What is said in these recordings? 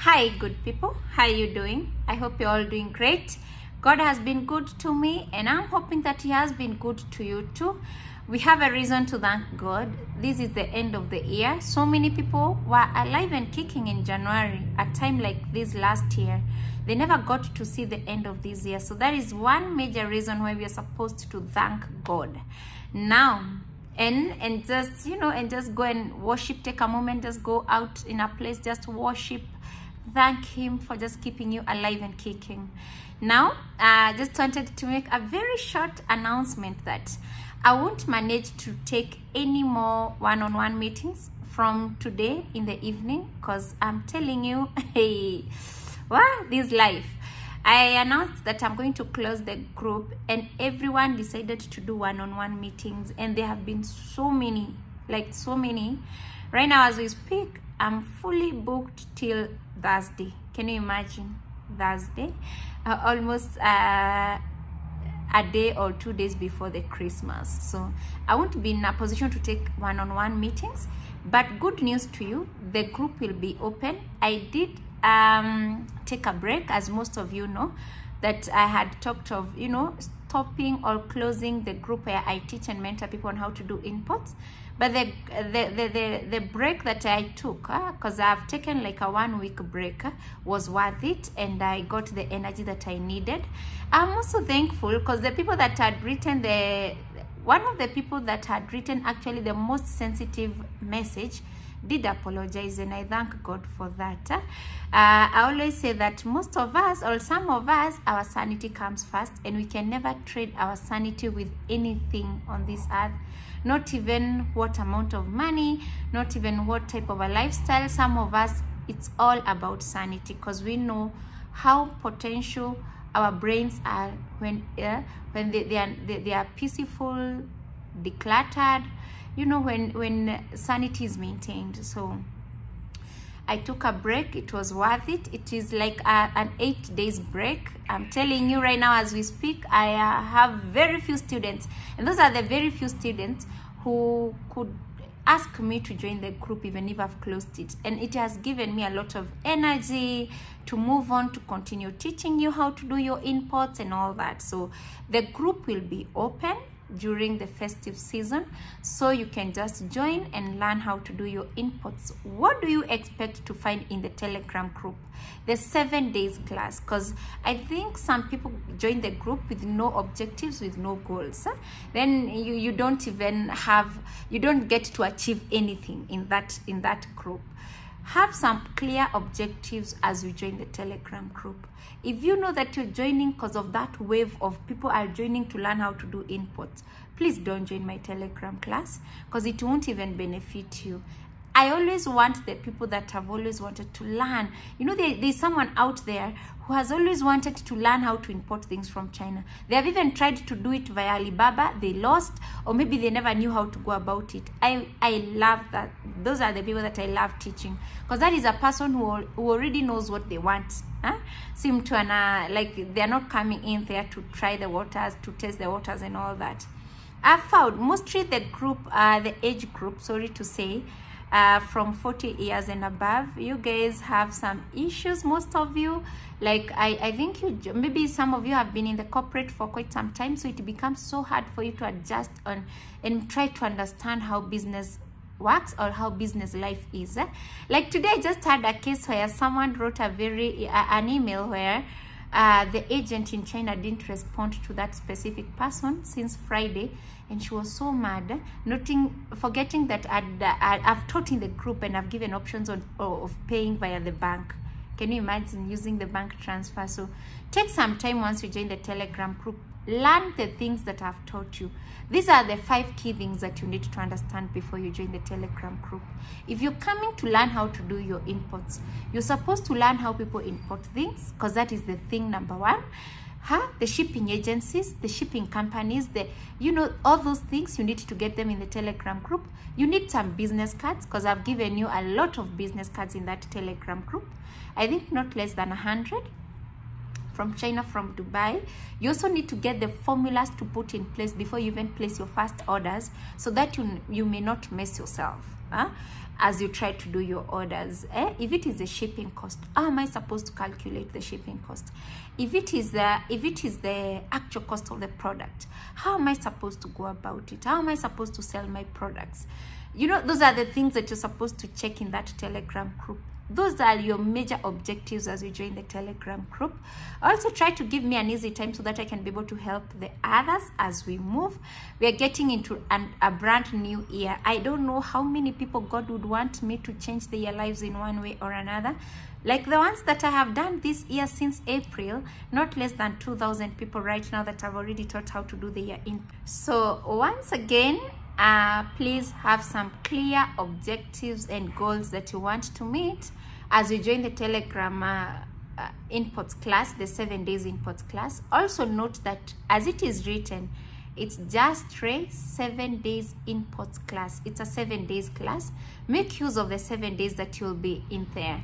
Hi good people, how are you doing? I hope you're all doing great. God has been good to me and I'm hoping that he has been good to you too. We have a reason to thank God. This is the end of the year. So many people were alive and kicking in January, a time like this last year. They never got to see the end of this year. So that is one major reason why we are supposed to thank God. Now, and just, and just go and worship, take a moment, just go out in a place, just worship, thank him for just keeping you alive and kicking. Now, I just wanted to make a very short announcement that I won't manage to take any more one-on-one meetings from today in the evening, because I'm telling you, hey, what this life. I announced that I'm going to close the group and everyone decided to do one-on-one meetings, and there have been so many, like so many. Right now as we speak, I'm fully booked till Thursday. Can you imagine? Thursday, almost a day or 2 days before the Christmas. So I won't be in a position to take one-on-one meetings, but good news to you, the group will be open. I did take a break, as most of you know, that I had talked of, stopping or closing the group where I teach and mentor people on how to do imports. But the break that I took, because I've taken like a 1 week break, was worth it, and I got the energy that I needed. I'm also thankful because the people that had written one of the people that had written actually the most sensitive message did apologize, and I thank God for that. I always say that most of us, or some of us, our sanity comes first, and we can never trade our sanity with anything on this earth. Not even what amount of money, not even what type of a lifestyle. Some of us, it's all about sanity, because we know how potential our brains are when they are peaceful, decluttered, when sanity is maintained. So I took a break. It was worth it. It is like an 8 days break. I'm telling you right now as we speak, I have very few students, and those are the very few students who could ask me to join the group even if I've closed it, and it has given me a lot of energy to move on, to continue teaching you how to do your imports and all that. So the group will be open during the festive season, so you can just join and learn how to do your imports. What do you expect to find in the Telegram group? The 7 days class, because I think some people join the group with no objectives, with no goals. Then you don't get to achieve anything in that group. Have some clear objectives as you join the Telegram group. If you know that you're joining because of that wave of people are joining to learn how to do imports, please don't join my Telegram class, because it won't even benefit you. I always want the people that have always wanted to learn. There's someone out there who has always wanted to learn how to import things from China. They have even tried to do it via Alibaba. They lost, or maybe they never knew how to go about it. I love that. Those are the people that I love teaching, because that is a person who already knows what they want. Seem to like they're not coming in there to try the waters, to test the waters and all that. I've found mostly the group, the age group, sorry to say, from 40 years and above, you guys have some issues. Most of you, like I think maybe some of you have been in the corporate for quite some time, so it becomes so hard for you to adjust on and try to understand how business works or how business life is. Like today I just had a case where someone wrote an email where the agent in China didn't respond to that specific person since Friday, and she was so mad, forgetting that I've taught in the group and I've given options of paying via the bank. Can you imagine using the bank transfer? So take some time once you join the Telegram group. Learn the things that I've taught you. These are the 5 key things that you need to understand before you join the Telegram group. If you're coming to learn how to do your imports, you're supposed to learn how people import things, because that is the thing number 1. The shipping agencies, the shipping companies, all those things, you need to get them in the Telegram group. You need some business cards, because I've given you a lot of business cards in that Telegram group. I think not less than 100. From China, from Dubai. You also need to get the formulas to put in place before you even place your first orders, so that you may not mess yourself. as you try to do your orders. If it is a shipping cost, how am I supposed to calculate the shipping cost? If it is the actual cost of the product, how am I supposed to go about it? How am I supposed to sell my products? You know, those are the things that you're supposed to check in that Telegram group. Those are your major objectives as you join the Telegram group. Also, try to give me an easy time so that I can be able to help the others as we move. We are getting into a brand new year. I don't know how many people God would want me to change their lives in one way or another. Like the ones that I have done this year since April, not less than 2,000 people right now that have already taught how to do the year in. So once again, please have some clear objectives and goals that you want to meet as you join the Telegram imports class, the 7 days imports class. Also note that as it is written, it's just a 7 days imports class. It's a 7 days class. Make use of the 7 days that you'll be in there.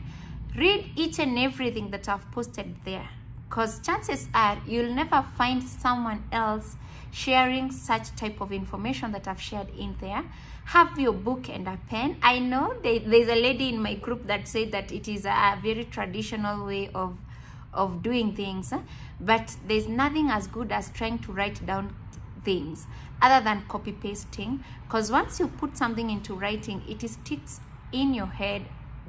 Read each and everything that I've posted there, because chances are you'll never find someone else sharing such type of information that I've shared in there. Have your book and a pen. I know there's a lady in my group that said that it is a very traditional way of doing things, but there's nothing as good as trying to write down things other than copy pasting, because once you put something into writing, it sticks in your head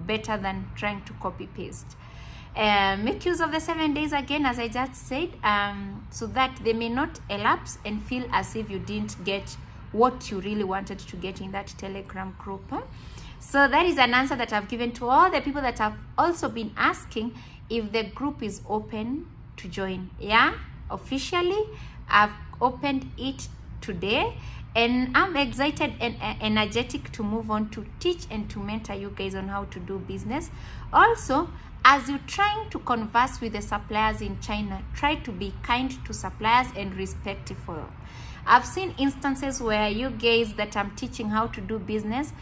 better than trying to copy paste. Make use of the 7 days again, as I just said, so that they may not elapse and feel as if you didn't get what you really wanted to get in that Telegram group. So that is an answer that I've given to all the people that have also been asking if the group is open to join. Yeah, officially I've opened it today, and I'm excited and energetic to move on to teach and to mentor you guys on how to do business. Also, as you're trying to converse with the suppliers in China, try to be kind to suppliers and respectful. I've seen instances where you guys that I'm teaching how to do business,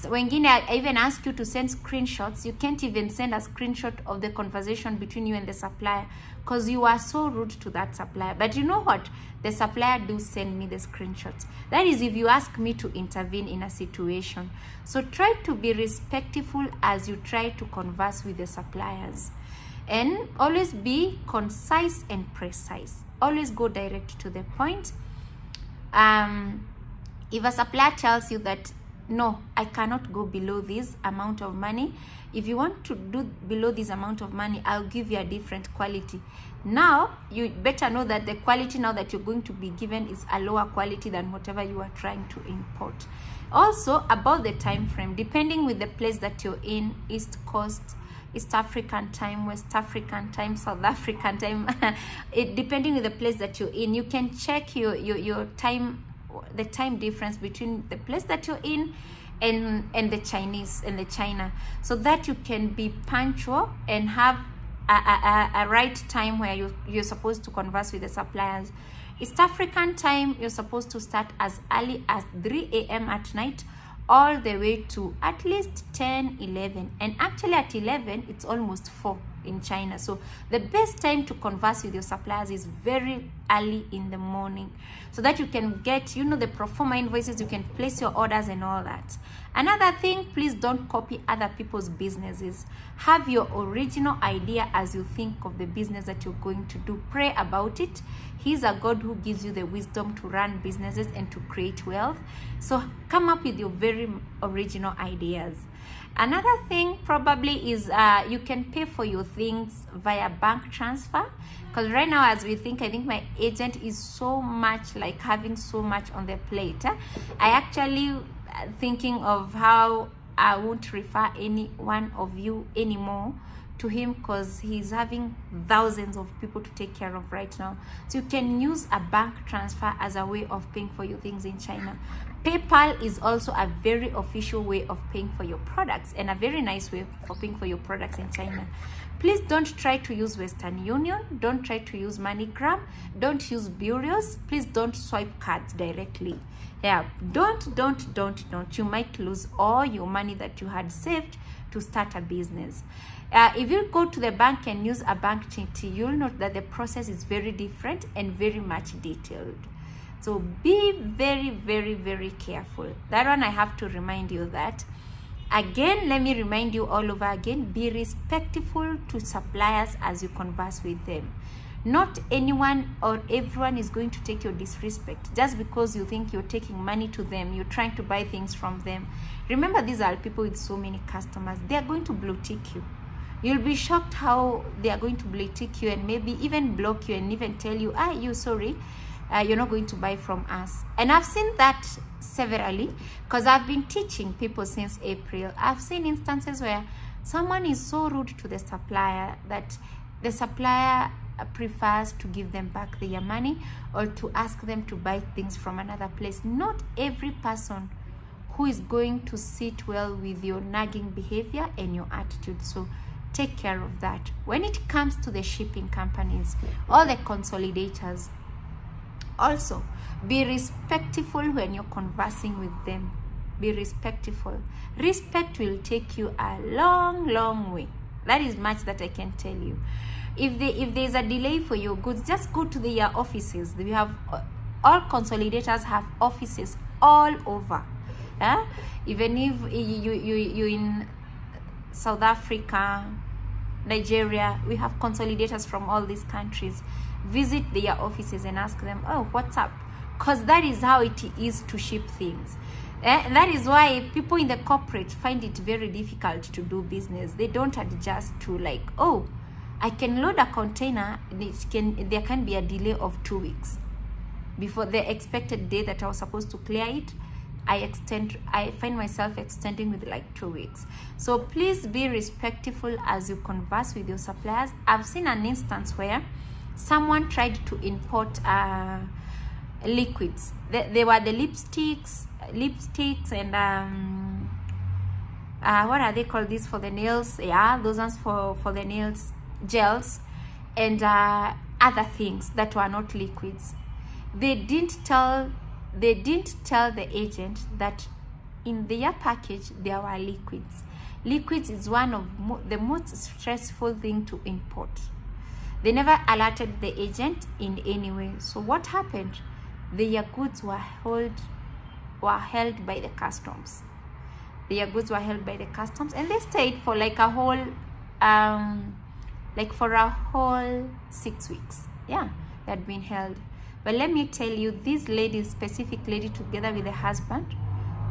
when I even ask you to send screenshots, you can't even send a screenshot of the conversation between you and the supplier because you are so rude to that supplier. But you know what? The supplier do send me the screenshots. That is if you ask me to intervene in a situation. So try to be respectful as you try to converse with the suppliers. And always be concise and precise. Always go direct to the point. If a supplier tells you that, no, I cannot go below this amount of money. If you want to do below this amount of money, I'll give you a different quality. Now, you better know that the quality now that you're going to be given is a lower quality than whatever you are trying to import. Also, about the time frame, depending with the place that you're in, East Coast, East African time, West African time, South African time, depending with the place that you're in, you can check your time, the time difference between the place that you're in and the Chinese and the China, so that you can be punctual and have a right time where you're supposed to converse with the suppliers. East African time, you're supposed to start as early as 3 a.m. at night all the way to at least 10, 11, and actually at 11 it's almost 4 in China. So the best time to converse with your suppliers is very early in the morning, so that you can get, you know, the pro forma invoices, you can place your orders and all that. Another thing, please don't copy other people's businesses. Have your original idea as you think of the business that you're going to do. Pray about it. He's a God who gives you the wisdom to run businesses and to create wealth. So come up with your very original ideas. Another thing probably is you can pay for your things via bank transfer, because right now as we think, I think my agent is so much like having so much on their plate. I actually thinking of how I won't refer any one of you anymore to him, because he's having thousands of people to take care of right now. So you can use a bank transfer as a way of paying for your things in China. PayPal is also a very official way of paying for your products, and a very nice way for paying for your products in China. Please don't try to use Western Union. Don't try to use MoneyGram. Don't use bureaus. Please don't swipe cards directly. Yeah, don't. You might lose all your money that you had saved to start a business. If you go to the bank and use a bank TT, you'll note that the process is very different and very much detailed. So be very, very, very careful. That one I have to remind you that. Again, let me remind you all over again, be respectful to suppliers as you converse with them. Not anyone or everyone is going to take your disrespect just because you think you're taking money to them, you're trying to buy things from them. Remember, these are people with so many customers. They are going to blue tick you. You'll be shocked how they are going to blue tick you and maybe even block you and even tell you, you sorry, you're not going to buy from us. And I've seen that severally because I've been teaching people since April. I've seen instances where someone is so rude to the supplier that the supplier prefers to give them back their money or to ask them to buy things from another place. Not every person who is going to sit well with your nagging behavior and your attitude. So take care of that. When it comes to the shipping companies or the consolidators, also be respectful when you're conversing with them. Be respectful. Respect will take you a long, long way. That is much that I can tell you. If there's a delay for your goods, just go to their offices. We have all consolidators have offices all over. Even if you're in South Africa, Nigeria, we have consolidators from all these countries. Visit their offices and ask them, oh, what's up? Because that is how it is to ship things. That is why people in the corporate find it very difficult to do business. They don't adjust to like, oh, I can load a container, there can be a delay of 2 weeks. Before the expected day that I was supposed to clear it, I find myself extending with like 2 weeks. So please be respectful as you converse with your suppliers. I've seen an instance where someone tried to import liquids. They were the lipsticks and what are they called, this for the nails? Yeah, those ones for the nails, gels and other things that were not liquids. They didn't tell the agent that in their package there were liquids. Liquids is one of the most stressful thing to import. They never alerted the agent in any way. So what happened? Their goods were held by the customs. Their goods were held by the customs, and they stayed for like a whole for a whole 6 weeks. Yeah, they had been held. But let me tell you, this lady, specific lady, together with the husband,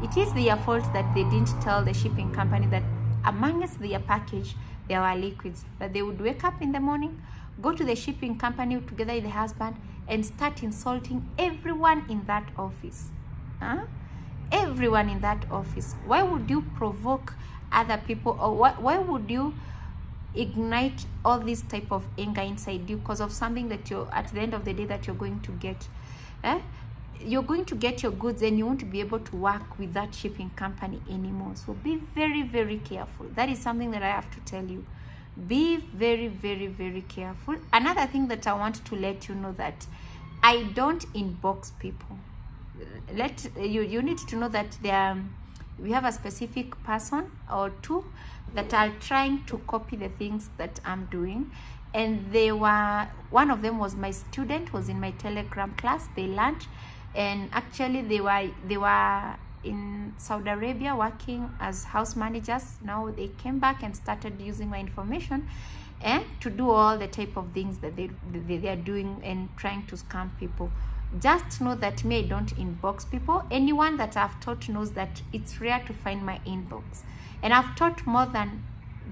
it is their fault that they didn't tell the shipping company that amongst their package there were liquids. That they would wake up in the morning, go to the shipping company together with the husband and start insulting everyone in that office. Everyone in that office. Why would you provoke other people, or why would you ignite all this type of anger inside you because of something that you're at the end of the day that you're going to get? You're going to get your goods and you won't be able to work with that shipping company anymore. So be very, very careful. That is something that I have to tell you. Be very, very, very careful. Another thing that I want to let you know, that I don't inbox people. You need to know that we have a specific person or two that are trying to copy the things that I'm doing, and one of them was my student, was in my Telegram class. They learned, and actually they were in Saudi Arabia working as house managers. Now they came back and started using my information and to do all the type of things that they are doing and trying to scam people. Just know that me, I don't inbox people. Anyone that I've taught knows that it's rare to find my inbox, and I've taught more than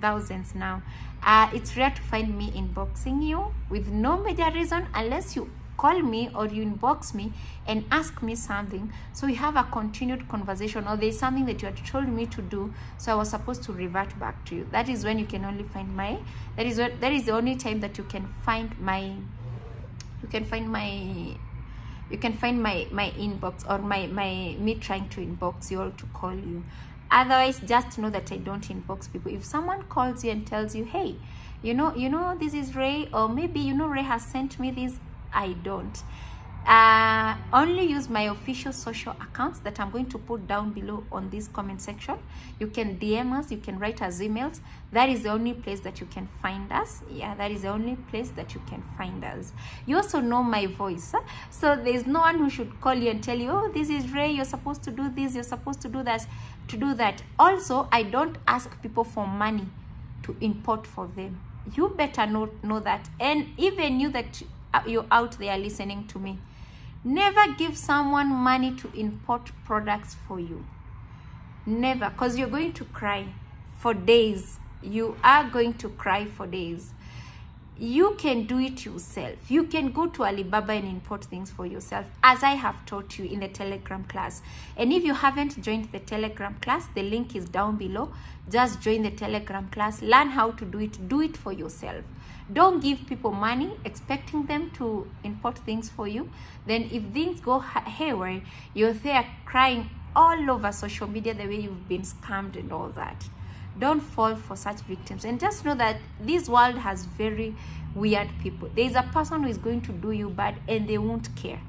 thousands now. It's rare to find me inboxing you with no major reason, unless you call me or you inbox me and ask me something, so we have a continued conversation, or there's something that you had told me to do, so I was supposed to revert back to you. That is when you can only find my, that is the only time that you can find my inbox, or me trying to inbox you or to call you. Otherwise, just know that I don't inbox people. If someone calls you and tells you, hey, you know this is Ray, or maybe Ray has sent me this, I don't. Only use my official social accounts that I'm going to put down below on this comment section. You can DM us, you can write us emails. That is the only place that you can find us. Yeah, that is the only place that you can find us. You also know my voice, so there's no one who should call you and tell you, oh, this is Ray, you're supposed to do this, you're supposed to do that. Also, I don't ask people for money to import for them. You better know that. And even you that you're out there listening to me, never give someone money to import products for you. Never, because you're going to cry for days. You are going to cry for days. You can do it yourself. You can go to Alibaba and import things for yourself, as I have taught you in the Telegram class. And if you haven't joined the Telegram class, the link is down below. Just join the Telegram class, learn how to do it for yourself. Don't give people money expecting them to import things for you. Then if things go haywire, you're there crying all over social media the way you've been scammed and all that. Don't fall for such victims. And just know that this world has very weird people. There's a person who is going to do you bad and they won't care.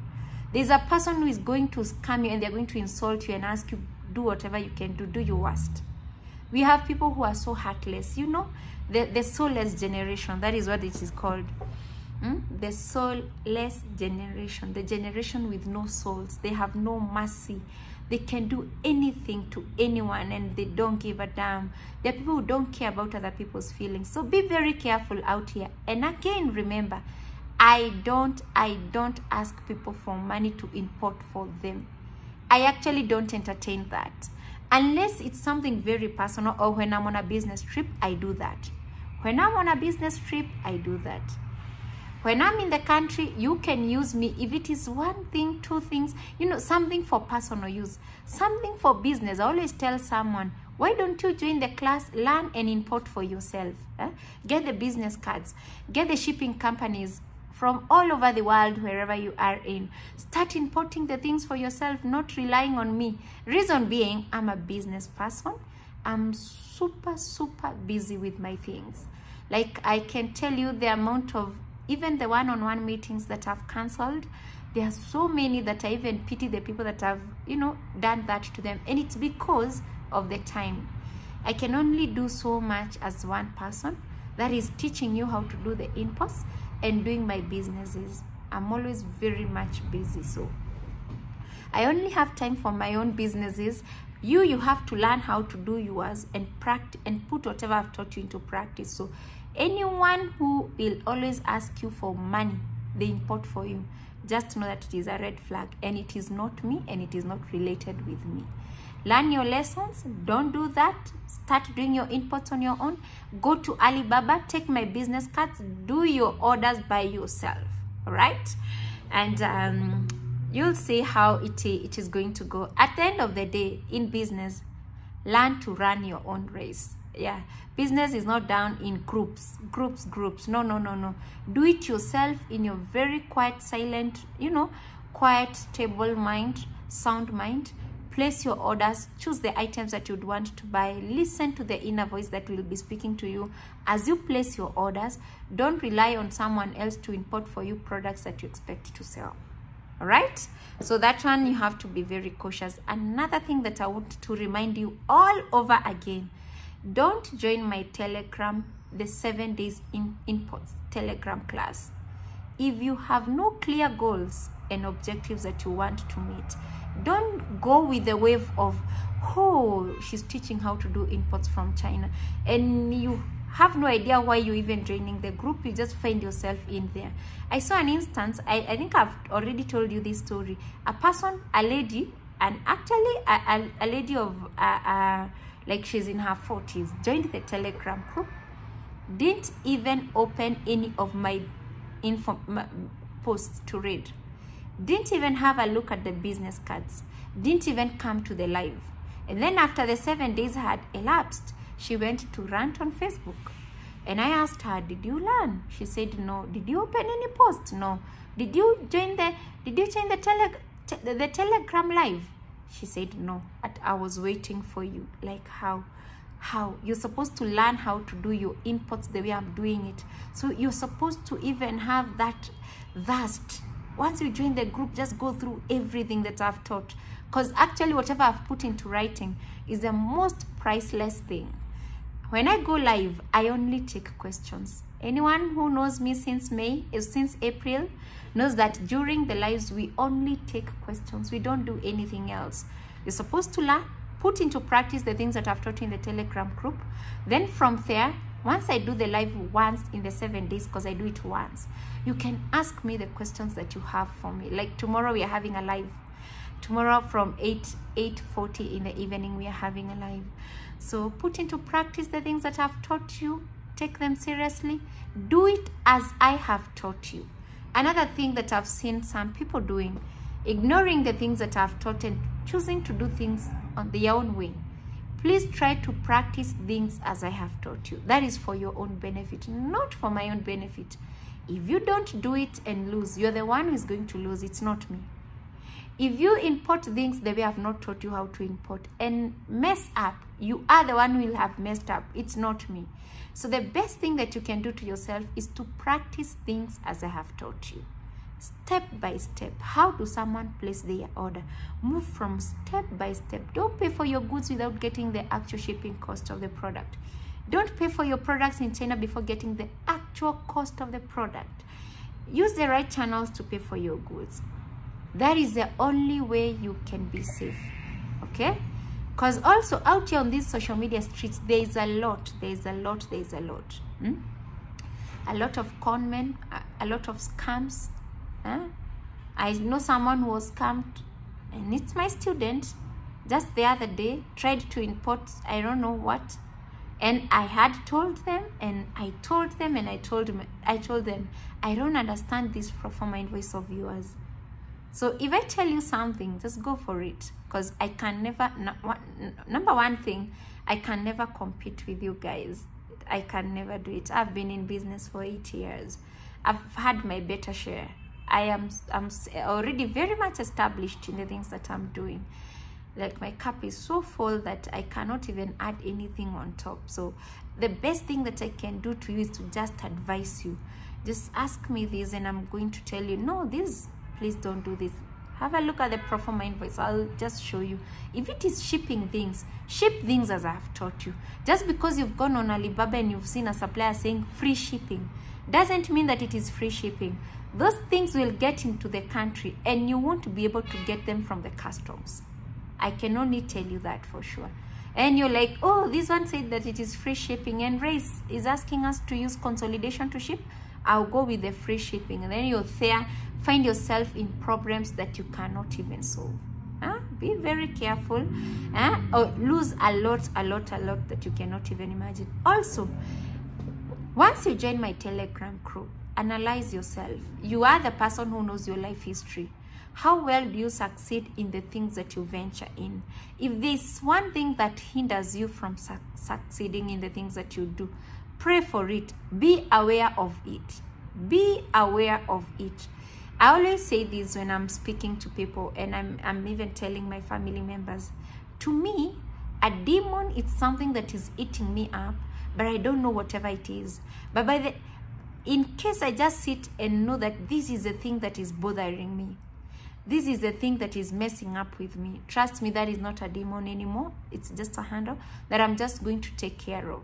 There's a person who is going to scam you and they're going to insult you and ask you, do whatever you can do your worst. We have people who are so heartless, you know, the soulless generation. That is what it is called. The soulless generation, the generation with no souls. They have no mercy. They can do anything to anyone and they don't give a damn. There are people who don't care about other people's feelings. So be very careful out here. And again, remember, I don't ask people for money to import for them. I actually don't entertain that. Unless it's something very personal, or when I'm on a business trip, I do that. When I'm on a business trip, I do that. When I'm in the country, you can use me if it is one thing, two things, you know, something for personal use, something for business. I always tell someone, why don't you join the class, learn and import for yourself? Get the business cards, get the shipping companies from all over the world, wherever you are in. Start importing the things for yourself, not relying on me. Reason being, I'm a business person. I'm super busy with my things. Like, I can tell you the amount of, even the one-on-one meetings that I've cancelled, there are so many that I even pity the people that have, you know, done that to them. And it's because of the time. I can only do so much as one person, that is teaching you how to do the imports and doing my businesses. I'm always very much busy, so I only have time for my own businesses. You have to learn how to do yours and practice and put whatever I've taught you into practice. So anyone who will always ask you for money, they import for you, just know that it is a red flag, and it is not me, and it is not related with me. Learn your lessons. Don't do that. Start doing your imports on your own. Go to Alibaba, take my business cards, do your orders by yourself. All right? And you'll see how it is going to go. At the end of the day, in business, learn to run your own race. Yeah, business is not done in groups. No. Do it yourself in your very quiet, silent, you know, quiet, stable mind, sound mind. Place your orders, choose the items that you'd want to buy, listen to the inner voice that will be speaking to you as you place your orders. Don't rely on someone else to import for you products that you expect to sell. All right, so that one you have to be very cautious. Another thing that I want to remind you all over again, don't join my Telegram, the 7 days in imports Telegram class, if you have no clear goals and objectives that you want to meet. Don't go with the wave of, oh, she's teaching how to do imports from China, and you have no idea why you're even joining the group. You just find yourself in there. I saw an instance, I think I've already told you this story. A person, a lady, and actually a lady of like she's in her 40s, joined the Telegram group, didn't even open any of my posts to read, didn't even have a look at the business cards, didn't even come to the live. And then after the 7 days had elapsed, she went to rant on Facebook. And I asked her, did you learn? She said no. Did you open any post? No. Did you join the Telegram live? She said no. I was waiting for you. Like how? You're supposed to learn how to do your imports the way I'm doing it. So you're supposed to even have that vast Once you join the group, just go through everything that I've taught, because actually whatever I've put into writing is the most priceless thing. When I go live, I only take questions. Anyone who knows me since April knows that during the lives, we only take questions. We don't do anything else. You're supposed to learn, put into practice the things that I've taught you in the Telegram group. Then from there, once I do the live once in the 7 days, because I do it once, you can ask me the questions that you have for me. Like tomorrow, we are having a live. Tomorrow from 8:40 in the evening, we are having a live. So put into practice the things that I've taught you. Take them seriously. Do it as I have taught you. Another thing that I've seen some people doing, ignoring the things that I've taught and choosing to do things on their own way. Please try to practice things as I have taught you. That is for your own benefit, not for my own benefit. If you don't do it and lose, you're the one who is going to lose. It's not me. If you import things the way I've not taught you how to import and mess up, you are the one who will have messed up. It's not me. So the best thing that you can do to yourself is to practice things as I have taught you. Step by step. How do someone place their order? Move from step by step. Don't pay for your goods without getting the actual shipping cost of the product. Don't pay for your products in China before getting the actual cost of the product. Use the right channels to pay for your goods. That is the only way you can be safe, okay? Because also out here on these social media streets, there is a lot. A lot of con men, a lot of scams. I know someone who was scammed, and it's my student. Just the other day, tried to import I don't know what, and I had told them, and I told them, I told them, I don't understand this pro forma invoice of yours. So if I tell you something, just go for it, because I can never, number one thing, I can never compete with you guys. I can never do it. I've been in business for 8 years. I've had my better share. I'm already very much established in the things that I'm doing. Like my cup is so full that I cannot even add anything on top. So the best thing that I can do to you is to just advise you. Just ask me this and I'm going to tell you, no, this, please don't do this. Have a look at the pro forma invoice. I'll just show you. If it is shipping things, ship things as I have taught you. Just because you've gone on Alibaba and you've seen a supplier saying free shipping, doesn't mean that it is free shipping. Those things will get into the country and you won't be able to get them from the customs. I can only tell you that for sure. And you're like, oh, this one said that it is free shipping and Race is asking us to use consolidation to ship. I'll go with the free shipping. And then you're there, find yourself in problems that you cannot even solve. Be very careful. Or lose a lot that you cannot even imagine. Also, once you join my Telegram group, analyze yourself. You are the person who knows your life history. How well do you succeed in the things that you venture in? If there's one thing that hinders you from succeeding in the things that you do, pray for it. Be aware of it. Be aware of it. I always say this when I'm speaking to people, and I'm even telling my family members. To me, a demon is something that is eating me up, but I don't know whatever it is. But in case I just sit and know that this is the thing that is bothering me, this is the thing that is messing up with me, trust me, that is not a demon anymore. It's just a handle that I'm just going to take care of.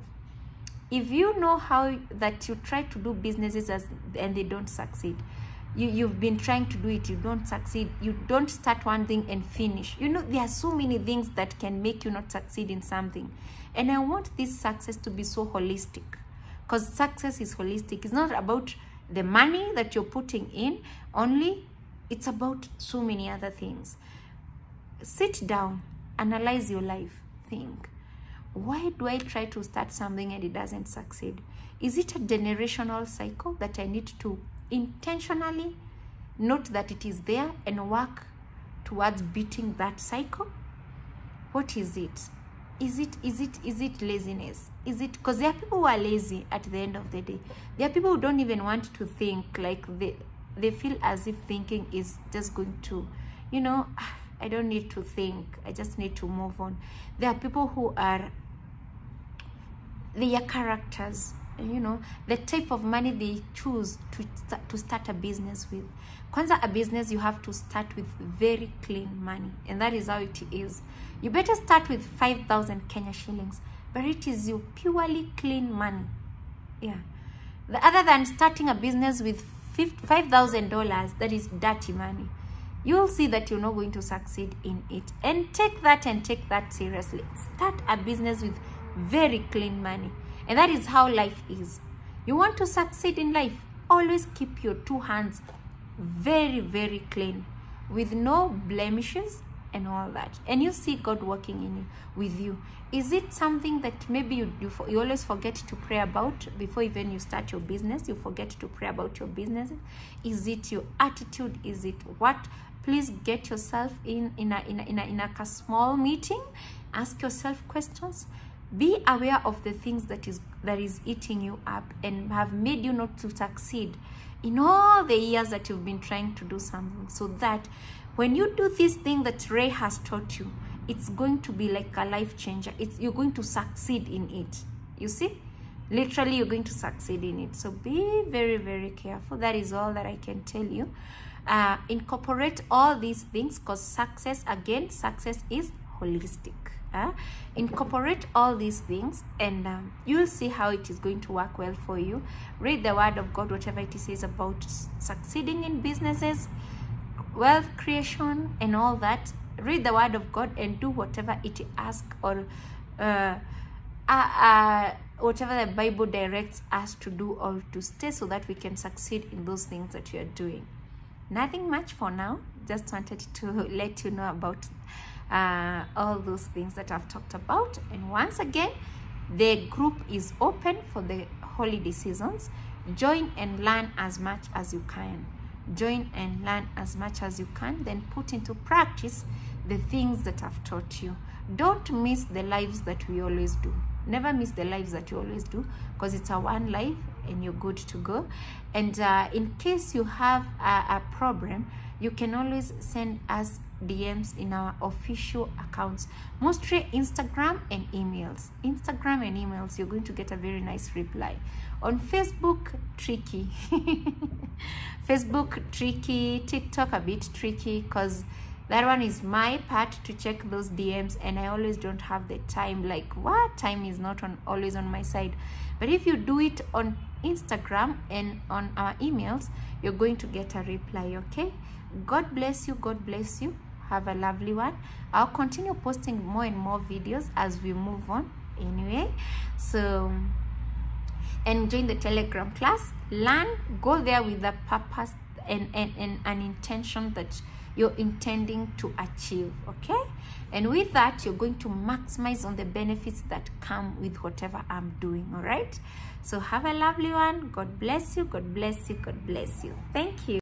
If you know how that you try to do businesses and they don't succeed, you've been trying to do it, you don't succeed, you don't start one thing and finish. You know, there are so many things that can make you not succeed in something. And I want this success to be so holistic, because success is holistic. It's not about the money that you're putting in only. It's about so many other things. Sit down, analyze your life, think. Why do I try to start something and it doesn't succeed? Is it a generational cycle that I need to intentionally note that it is there and work towards beating that cycle? What is it? Is it laziness? Is it because there are people who are lazy at the end of the day? There are people who don't even want to think, like they feel as if thinking is just going to, you know, I don't need to think, I just need to move on. There are people who are, they are characters, the type of money they choose to start a business with. Kwanza, a business, you have to start with very clean money, and that is how it is. You better start with 5,000 Kenya shillings, but it is your purely clean money. Yeah. Other than starting a business with $5,000, that is dirty money. You'll see that you're not going to succeed in it. And take that seriously. Start a business with very clean money. And that is how life is. You want to succeed in life, always keep your two hands very, very clean, with no blemishes and all that. And you see God working in you, with you. Is it something that maybe you always forget to pray about before even you start your business? You forget to pray about your business. Is it your attitude? Is it what? Please get yourself in a small meeting. Ask yourself questions. Be aware of the things that is eating you up and have made you not to succeed in all the years that you've been trying to do something, so that when you do this thing that Ray has taught you, it's going to be like a life changer. You're going to succeed in it. You see? Literally, you're going to succeed in it. So be very, very careful. That is all that I can tell you. Incorporate all these things, because success is holistic. Incorporate all these things, and you'll see how it is going to work well for you. Read the word of God, whatever it says about succeeding in businesses, wealth creation, and all that. Read the word of God and do whatever it asks, or whatever the Bible directs us to do or to stay, so that we can succeed in those things that we are doing. Nothing much for now. Just wanted to let you know about all those things that I've talked about. And once again, the group is open for the holiday seasons. Join and learn as much as you can. Join and learn as much as you can, then put into practice the things that I've taught you. Don't miss the lives that we always do. Never miss the lives that you always do, because it's a one life and you're good to go. And in case you have a problem, you can always send us DMs in our official accounts, mostly Instagram and emails. Instagram and emails, you're going to get a very nice reply. On Facebook, tricky. Facebook, tricky. TikTok, a bit tricky, because that one is my part to check those DMs, and I always don't have the time. Like, what? Time is not always on my side. But if you do it on Instagram and on our emails, you're going to get a reply, okay? God bless you. God bless you. Have a lovely one. I'll continue posting more and more videos as we move on anyway. So, and join the Telegram class. Learn, go there with a purpose and an intention that you're intending to achieve, okay? And with that, you're going to maximize on the benefits that come with whatever I'm doing, all right? So have a lovely one. God bless you. God bless you. God bless you. Thank you.